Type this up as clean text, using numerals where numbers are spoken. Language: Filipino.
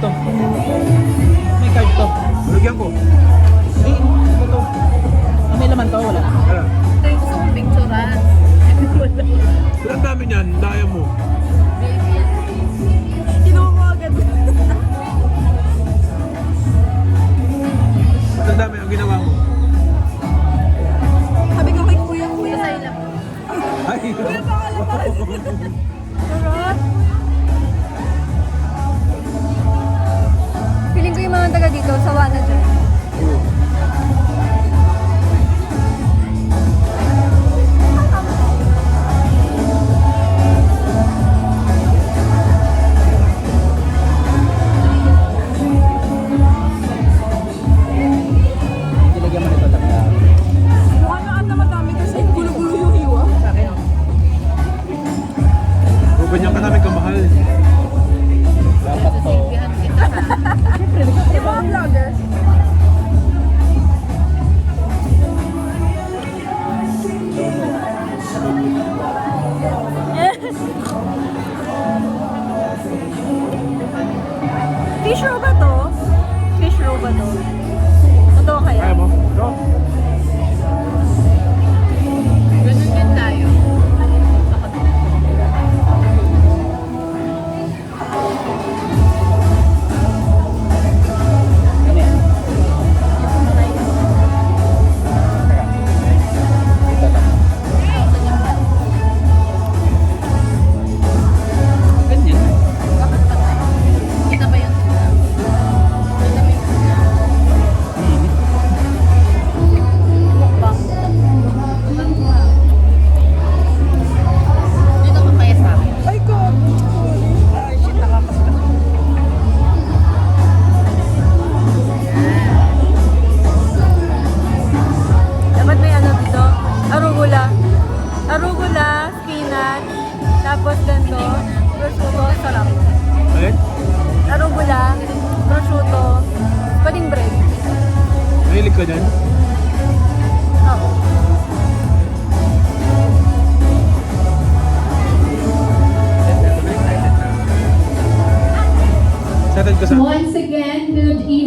to. May card to. Malagyan ko. Eh, ito to. Ah, may laman to, wala. Wala. Ito yung gusto kong picturean. Pero ang dami niyan, daya mo. Baby yan. Kinuha mo agad. Ang dami ang ginawa mo. Sabi ko kay kuya, kuya sa'yo lang. Ay, Kuya, pangalan pa kasi. Charot. Feeling ko yung mga taga dito, sawa na dyan. Ilagyan mo nito talaga. Mukha na ata madami kasi gulo-gulo yung hiwa. Sa akin, oh. kung ganyan ka namin kamahal. Dapat to. Sasabihan kita ha. Siyempre, Yung mga vlogger. Fish roll ba to? Fish roll ba to? Totoo kaya? Kaya mo? Go. Ganun din tayo. Ano yan? Ito lang. Ganyan. Bakit patay? Kita ba yun? Kita ba yun? Mukbang. Dito ka kaya sa akin. Ay, ko! Ay, shit, nakakaskas. Dapat may ano dito? Arugula. Arugula, spinach, tapos ganito, prosciutto, sarap. Alin? Arugula, prosciutto, pwedeng bread. Mahilig ka dyan? Oo. Excited ka sa... Once again, good evening.